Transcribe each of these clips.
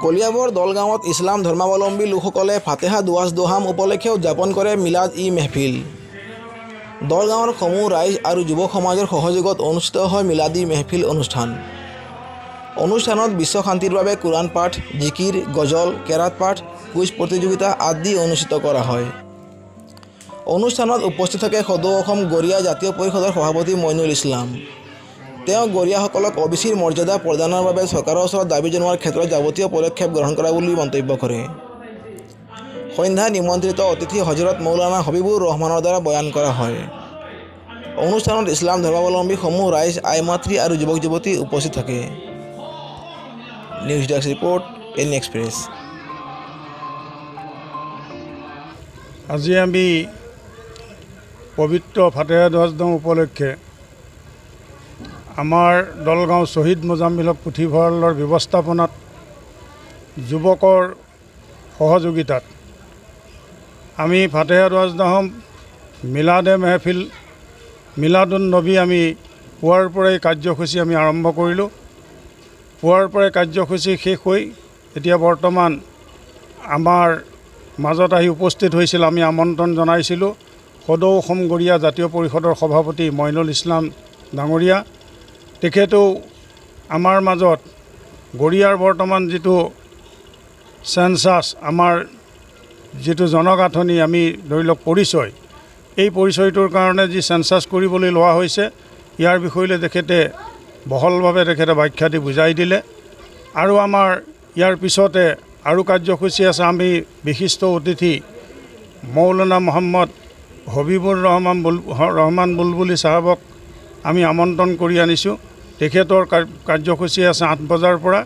কলিয়াবৰ দলগাঁৱত ইছলাম ধৰ্মাৱলম্বী লোকসকলে ফাতেহা দুৱাজ দোহাম উপলক্ষে উদযাপন কৰে মিলাদ ই মেহফিল। দলগাঁৱৰ সমূহ ৰাইজ আৰু যুৱ সমাজৰ সহযোগত অনুষ্ঠিত হয় মিলাদ ই মেহফিল অনুষ্ঠান। অনুষ্ঠানত বিশ্ব শান্তিৰ বাবে কোৰাণ পাঠ, জিকিৰ, গজল, কেৰাত পাঠ, কুইজ প্ৰতিযোগিতা আদি অনুষ্ঠিত কৰা হয়। অনুষ্ঠানত উপস্থিত থাকে সদৌ অসম গৰিয়া জাতীয় পৰিষদৰ সভাপতি মইনুল ইছলাম। তেওঁ গৰিয়াসকলক OBCৰ মৰ্যাদা প্ৰদানৰ বাবে চৰকাৰৰ ওচৰত দাবী জনোৱাৰ ক্ষেত্ৰত যাৱতীয় পদক্ষেপ গ্ৰহণ কৰা বুলি মন্তব্য কৰে। সন্ধ্যাত নিমন্ত্ৰিত অতিথি হজৰত মৌলানা হবিবুৰ ৰহমানৰ দ্বাৰা বয়ান কৰা হয়। অনুষ্ঠানত ইছলাম ধৰ্মাৱলম্বী সমূহ ৰাইজ, আই মাতৃ আৰু যুৱক যুৱতী উপস্থিত থাকে। News desk report, N express. আজি আমি পবিত্ৰ ফাতেহা দুৱাজ দোহাম উপলক্ষে আমাৰ দলগাঁও শ্বহীদ মোজাম্মিল হক পুথিভঁৰালৰ ব্যৱস্থাপনাত যুৱকৰ সহযোগিতাত আমি ফাতেহা দুৱাজ দোহাম মিলাদে মেহফিল মিলাদুন নবী আমি পুৱাৰ পৰাই কাৰ্যসূচী আমি আৰম্ভ কৰিলোঁ। পুৱাৰ পৰাই কাৰ্যসূচী শেষ হৈ এতিয়া বৰ্তমান আমাৰ মাজত আহি উপস্থিত হৈছিল। আমি আমন্ত্ৰণ জনাইছিলোঁ সদৌ অসম গৰিয়া জাতীয় পৰিষদৰ সভাপতি মইনুল ইছলাম ডাঙৰীয়া। তেখেতেও আমাৰ মাজত গৰিয়াৰ বৰ্তমান যিটো চেঞ্চাছ, আমাৰ যিটো জনগাঁথনি, আমি ধৰি লওক পৰিচয়, এই পৰিচয়টোৰ কাৰণে যি চেঞ্চাছ কৰিবলৈ লোৱা হৈছে, ইয়াৰ বিষয়লৈ তেখেতে বহলভাৱে ব্যাখ্যা দি বুজাই দিলে। আৰু আমাৰ ইয়াৰ পিছতে আৰু কাৰ্যসূচী আছে। আমি বিশিষ্ট অতিথি মৌলানা মোহাম্মদ হবিবুৰ ৰহমান বুলবুলি চাহাবক আমি আমন্ত্ৰণ কৰি আনিছোঁ। তেখেতৰ কাৰ্যসূচী আছে 8 বজাৰ পৰা।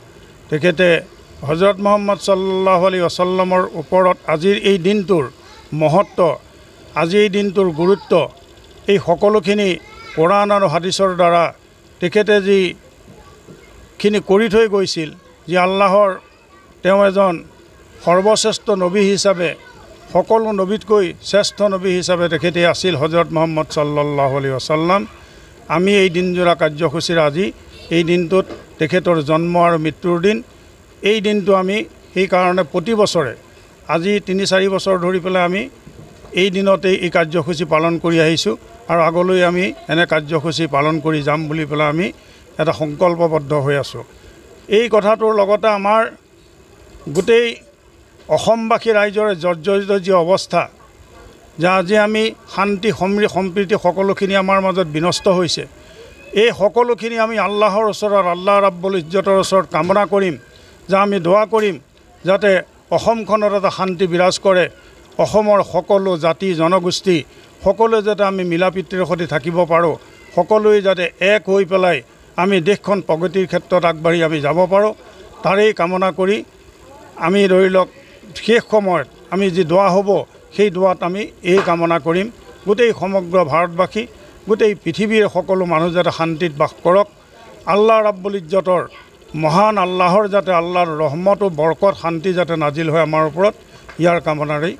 তেখেতে হজৰত মুহাম্মদ সাল্লাল্লাহু আলাইহি ওয়াসাল্লামৰ ওপৰত আজিৰ এই দিনটোৰ মহত্ব, আজি এই দিনটোৰ গুৰুত্ব, এই সকলোখিনি কোৰাণ আৰু হাদিছৰ দ্বাৰা তেখেতে যিখিনি কৰি থৈ গৈছিল, যি আল্লাহৰ তেওঁ এজন সৰ্বশ্ৰেষ্ঠ নবী হিচাপে, সকলো নবীতকৈ শ্ৰেষ্ঠ নবী হিচাপে তেখেতে আছিল হজৰত মুহাম্মদ সাল্লাল্লাহু আলাইহি ওয়াসাল্লাম। আমি এই দিনজোৰা কাৰ্যসূচীৰ আজি এই দিনটোত তেখেতৰ জন্ম আৰু মৃত্যুৰ দিন। এই দিনটো আমি সেইকাৰণে প্ৰতি বছৰে আজি 3-4 বছৰ ধৰি পেলাই আমি এই দিনতেই এই কাৰ্যসূচী পালন কৰি আহিছোঁ আৰু আগলৈ আমি এনে কাৰ্যসূচী পালন কৰি যাম বুলি পেলাই আমি এটা সংকল্পবদ্ধ হৈ আছোঁ। এই কথাটোৰ লগতে আমাৰ গোটেই অসমবাসী ৰাইজৰে জৰ্জৰিত যি অৱস্থা, যে আজি আমি শান্তি সম্প্ৰীতি সকলোখিনি আমাৰ মাজত বিনষ্ট হৈছে, এই সকলোখিনি আমি আল্লাহৰ ওচৰত, আল্লাহ ৰাব্বুল ইজ্জতৰ ওচৰত কামনা কৰিম, যে আমি দোৱা কৰিম যাতে অসমখনত এটা শান্তি বিৰাজ কৰে। অসমৰ সকলো জাতি জনগোষ্ঠী সকলোৱে যাতে আমি মিলা প্ৰীতিৰ সৈতে থাকিব পাৰোঁ, সকলোৱে যাতে এক হৈ পেলাই আমি দেশখন প্ৰগতিৰ ক্ষেত্ৰত আগবাঢ়ি আমি যাব পাৰোঁ, তাৰেই কামনা কৰি আমি ধৰি লওক শেষ সময়ত আমি যি দোৱা হ'ব, সেই দোৱাত আমি এই কামনা কৰিম, গোটেই সমগ্ৰ ভাৰতবাসী, গোটেই পৃথিৱীৰ সকলো মানুহ যাতে শান্তিত বাস কৰক। আল্লাহ ৰাব্বুল ইজ্জতৰ মহান আল্লাহৰ যাতে আল্লাহৰ ৰহমত আৰু বৰকত, শান্তি যাতে নাজিল হয় আমাৰ ওপৰত, ইয়াৰ কামনাৰেই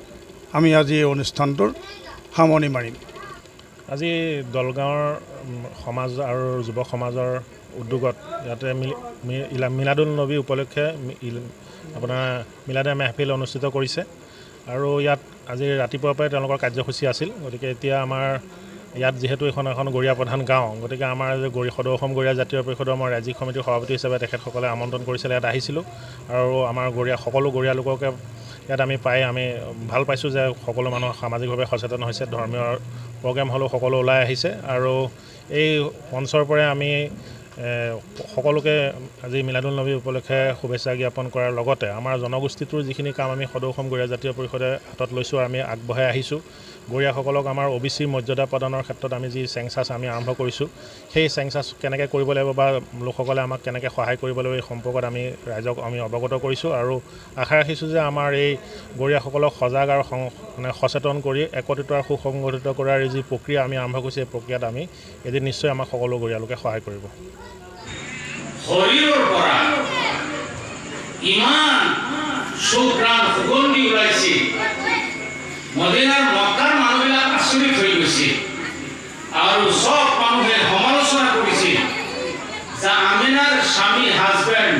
আমি আজি এই অনুষ্ঠানটোৰ সামৰণি মাৰিম। আজি দলগাঁৱৰ সমাজ আৰু যুৱ সমাজৰ উদ্যোগত ইয়াতে মিলাদুন নবী উপলক্ষে আপোনাৰ মিলাদে মেহফিল অনুষ্ঠিত কৰিছে। আৰু ইয়াত আজি ৰাতিপুৱাৰ পৰাই তেওঁলোকৰ কাৰ্যসূচী আছিল। গতিকে এতিয়া আমাৰ ইয়াত যিহেতু এখন গৰিয়া প্ৰধান গাঁও, গতিকে আমাৰ সদৌ অসম গৰিয়া জাতীয় পৰিষদৰ মই ৰাজ্যিক সমিতিৰ সভাপতি হিচাপে তেখেতসকলে আমন্ত্ৰণ কৰিছিলে, ইয়াত আহিছিলোঁ। আৰু আমাৰ সকলো গৰিয়া লোককে ইয়াত আমি পাই আমি ভাল পাইছোঁ যে সকলো মানুহ সামাজিকভাৱে সচেতন হৈছে, ধৰ্মীয় প্ৰগ্ৰেম হ'লেও সকলো ওলাই আহিছে। আৰু এই মঞ্চৰ পৰাই আমি সকলোকে আজি মিলাদুন নবী উপলক্ষে শুভেচ্ছা জ্ঞাপন কৰাৰ লগতে আমাৰ জনগোষ্ঠীটোৰ যিখিনি কাম আমি সদৌ অসম গৰিয়া জাতীয় পৰিষদে হাতত লৈছোঁ, আমি আগবঢ়াই আহিছোঁ। গৰিয়াসকলক আমাৰ OBCৰ মৰ্যাদা প্ৰদানৰ ক্ষেত্ৰত আমি যি চেঞ্চাছ আমি আৰম্ভ কৰিছোঁ, সেই চেঞ্চাছ কেনেকৈ কৰিব লাগিব বা লোকসকলে আমাক কেনেকৈ সহায় কৰিব লাগিব, এই সম্পৰ্কত আমি ৰাইজক আমি অৱগত কৰিছোঁ। আৰু আশা ৰাখিছোঁ যে আমাৰ এই গৰিয়াসকলক সজাগ আৰু সচেতন কৰি একত্ৰিত আৰু সুসংগঠিত কৰাৰ যি প্ৰক্ৰিয়া আমি আৰম্ভ কৰিছোঁ, এই প্ৰক্ৰিয়াত আমি এদিন নিশ্চয় আমাক সকলো গৰিয়া লোকে সহায় কৰিব। শৰীৰৰ পৰা ইমান সুঘ্ৰাণ সুগন্ধি ওলাইছে, মদিনাৰ মক্কাৰ মানুহবিলাক আচৰিত হৈ গৈছে আৰু চব মানুহে সমালোচনা কৰিছে যে আমিনাৰ স্বামী হাজবেণ্ড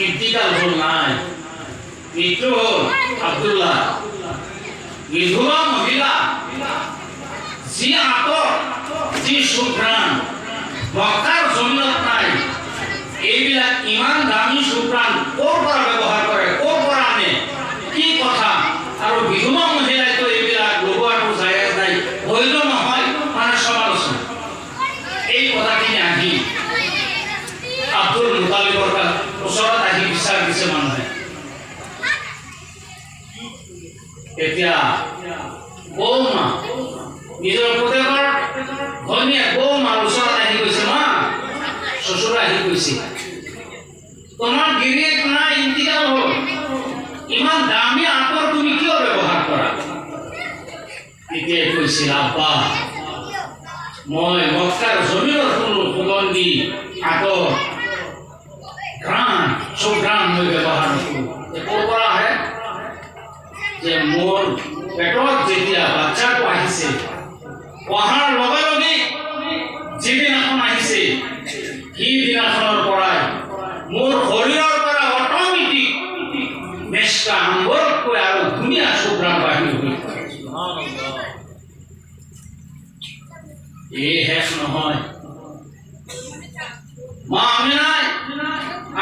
ইন্তিকাল হ'ল নাই, মৃত্যু হ'ল আব্দুল্লাহ। বিধৱা মহিলা যি আঁতৰ যি সুঘ্ৰাণ মক্কাৰ জমিনত নাই, এইবিলাক ইমান দামী সুঘ্ৰাণ ক'ৰ পৰা ব্যৱহাৰ কৰে, ক'ৰ পৰা আনে, কি কথা? আৰু বিধৱা মহিলাইতো এইবিলাক লগোৱাটো জায়েজ নাই, বৈধ নহয়, মানে সমালোচনা। এই কথাখিনি আহি আব্দুল মুতালিবৰ ওচৰত আহি বিশ্বাস দিছে মানুহে। এতিয়া বৌমা নিজৰ পুতেকৰ ভনীয়ে বৌমাৰ ওচৰত আহি কৈছে, মা শ্বশুৰ আহি কৈছে, তোমাৰ গিৰিয়েক নাই, ইন্তিকাল হ'ল, ইমান দামী আঁতৰ তুমি কিয় ব্যৱহাৰ কৰা? তেতিয়াই কৈছিল, আব্বা মই মক্কাৰ জমিনৰ কোনো সুগন্ধি আঁতৰ ঘ্ৰাণ সুঘ্ৰাণ মই ব্যৱহাৰ নকৰোঁ। ক'ৰ পৰা আহে? যে মোৰ পেটত যেতিয়া বাচ্চাটো আহিছে, অহাৰ লগে লগে যিদিনাখন আহিছে, সিদিনাখনৰ পৰাই মোৰ শৰীৰৰ পৰা অট'মেটিক মেচকা আম্বৰতকৈ আৰু ধুনীয়া সুঘ্ৰাণ বাহিৰ হৈ এই শেষ নহয়। মা আমিনাই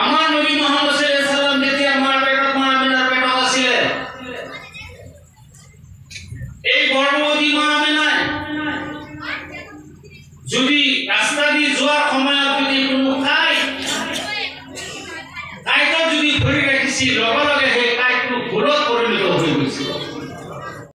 আমাৰ নবী মুহাম্মদ